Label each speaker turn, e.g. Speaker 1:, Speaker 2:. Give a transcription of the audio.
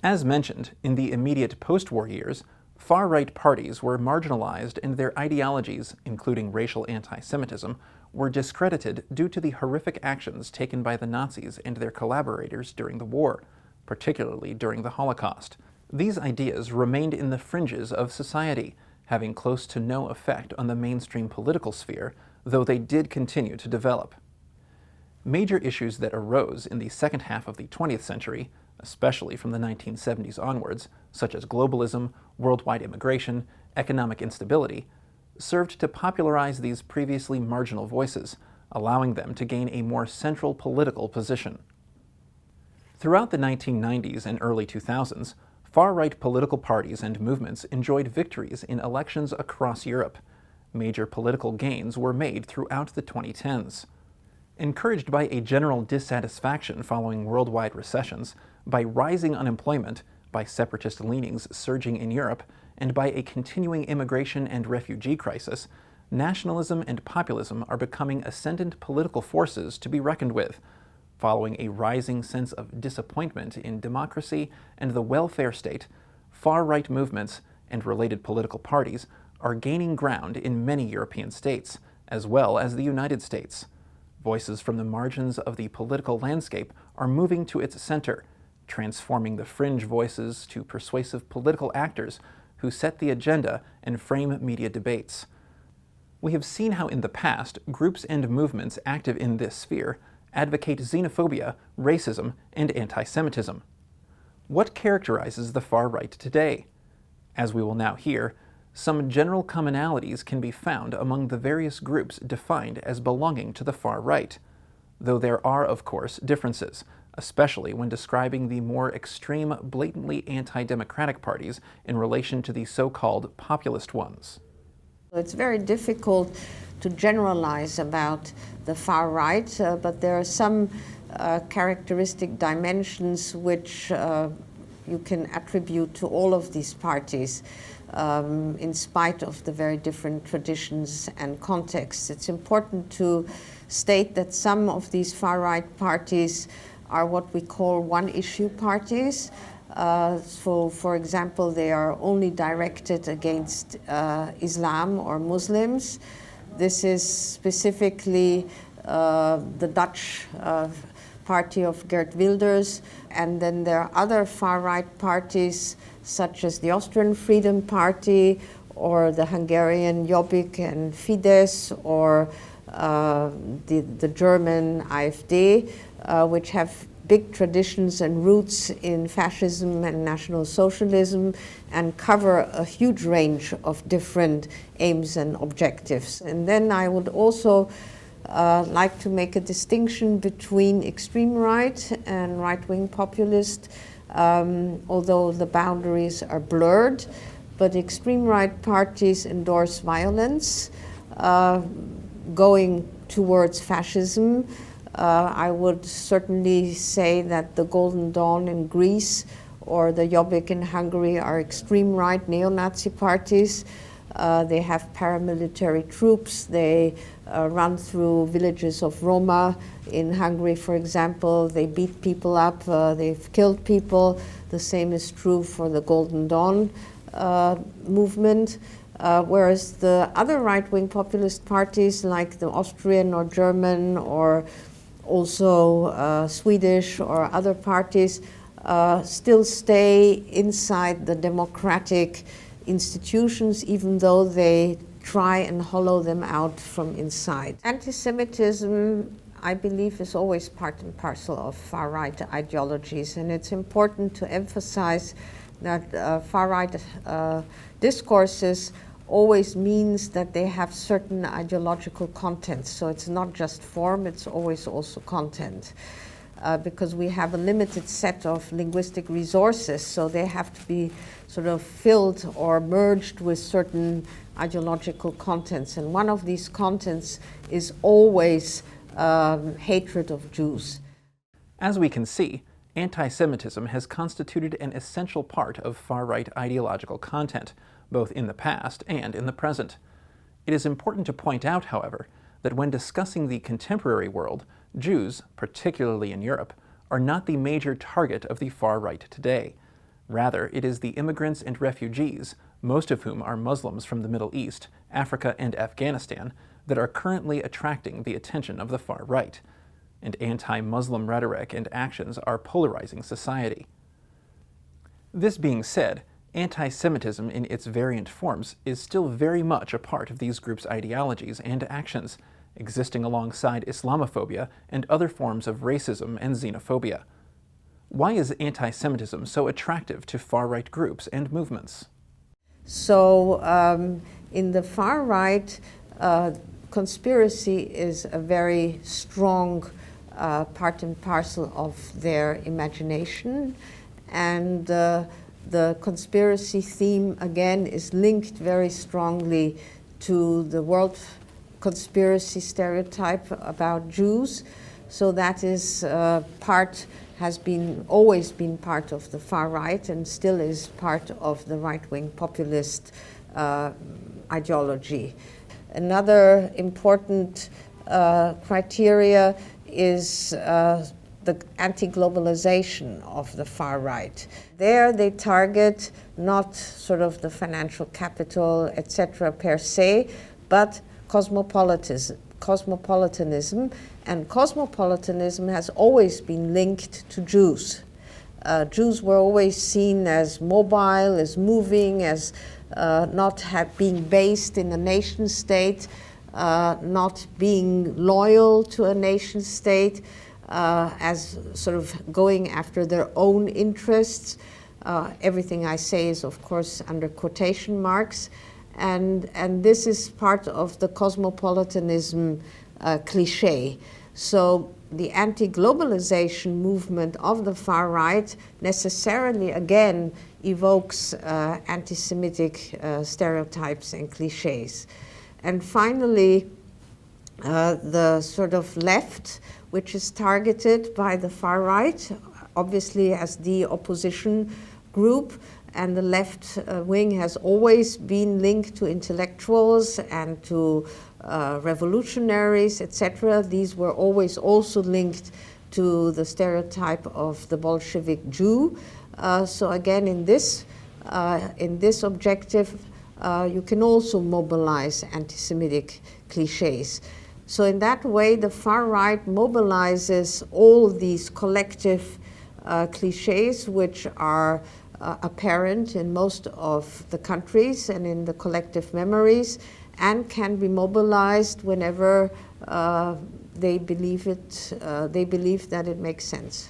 Speaker 1: As mentioned, in the immediate post-war years, far-right parties were marginalized and their ideologies, including racial anti-Semitism, were discredited due to the horrific actions taken by the Nazis and their collaborators during the war, particularly during the Holocaust. These ideas remained in the fringes of society, having close to no effect on the mainstream political sphere, though they did continue to develop. Major issues that arose in the second half of the 20th century, especially from the 1970s onwards, such as globalism, worldwide immigration, economic instability, served to popularize these previously marginal voices, allowing them to gain a more central political position. Throughout the 1990s and early 2000s, far-right political parties and movements enjoyed victories in elections across Europe. Major political gains were made throughout the 2010s. Encouraged by a general dissatisfaction following worldwide recessions, by rising unemployment, by separatist leanings surging in Europe, and by a continuing immigration and refugee crisis, nationalism and populism are becoming ascendant political forces to be reckoned with, following a rising sense of disappointment in democracy and the welfare state. Far-right movements and related political parties are gaining ground in many European states, as well as the United States. Voices from the margins of the political landscape are moving to its center, transforming the fringe voices to persuasive political actors who set the agenda and frame media debates. We have seen how in the past, groups and movements active in this sphere advocate xenophobia, racism, and anti-Semitism. What characterizes the far right today? As we will now hear, some general commonalities can be found among the various groups defined as belonging to the far right, though there are, of course, differences, especially when describing the more extreme, blatantly anti-democratic parties in relation to the so-called populist ones.
Speaker 2: It's very difficult to generalize about the far right, but there are some characteristic dimensions which you can attribute to all of these parties. In spite of the very different traditions and contexts. It's important to state that some of these far-right parties are what we call one-issue parties. So, for example, they are only directed against Islam or Muslims. This is specifically the Dutch party of Geert Wilders, and then there are other far-right parties such as the Austrian Freedom Party or the Hungarian Jobbik and Fidesz, or the German AfD, which have big traditions and roots in fascism and National Socialism and cover a huge range of different aims and objectives. And then I would also like to make a distinction between extreme right and right-wing populist, although the boundaries are blurred. But extreme right parties endorse violence, going towards fascism. I would certainly say that the Golden Dawn in Greece or the Jobbik in Hungary are extreme right neo-Nazi parties. They have paramilitary troops. They run through villages of Roma. In Hungary, for example, they beat people up. They've killed people. The same is true for the Golden Dawn movement. Whereas the other right-wing populist parties like the Austrian or German or also Swedish or other parties still stay inside the democratic institutions, even though they try and hollow them out from inside. Anti-Semitism, I believe, is always part and parcel of far-right ideologies, and it's important to emphasize that far-right discourses always means that they have certain ideological content. So it's not just form, it's always also content. Because we have a limited set of linguistic resources, so they have to be sort of filled or merged with certain ideological contents. And one of these contents is always hatred of Jews.
Speaker 1: As we can see, anti-Semitism has constituted an essential part of far-right ideological content, both in the past and in the present. It is important to point out, however, that when discussing the contemporary world, Jews, particularly in Europe, are not the major target of the far right today. Rather, it is the immigrants and refugees, most of whom are Muslims from the Middle East, Africa, and Afghanistan, that are currently attracting the attention of the far right, and anti-Muslim rhetoric and actions are polarizing society. This being said, anti-Semitism in its variant forms is still very much a part of these groups' ideologies and actions, existing alongside Islamophobia and other forms of racism and xenophobia. Why is anti-Semitism so attractive to far-right groups and movements?
Speaker 2: So in the far right, conspiracy is a very strong part and parcel of their imagination, and the conspiracy theme again is linked very strongly to the world conspiracy stereotype about Jews. So that is always been part of the far right and still is part of the right-wing populist ideology. Another important criteria is the anti-globalization of the far right. There they target not sort of the financial capital, etc. per se, but cosmopolitanism. And cosmopolitanism has always been linked to Jews. Jews were always seen as mobile, as moving, as not being based in a nation state, not being loyal to a nation state, as sort of going after their own interests. Everything I say is, of course, under quotation marks. And this is part of the cosmopolitanism cliche. So the anti-globalization movement of the far right necessarily, again, evokes anti-Semitic stereotypes and cliches. And finally, the sort of left, which is targeted by the far right, obviously as the opposition group, and the left wing has always been linked to intellectuals and to revolutionaries, etc. These were always also linked to the stereotype of the Bolshevik Jew. So again, in this objective, you can also mobilize anti-Semitic cliches. So in that way, the far right mobilizes all these collective cliches which are apparent in most of the countries and in the collective memories, and can be mobilized whenever they believe that it makes sense.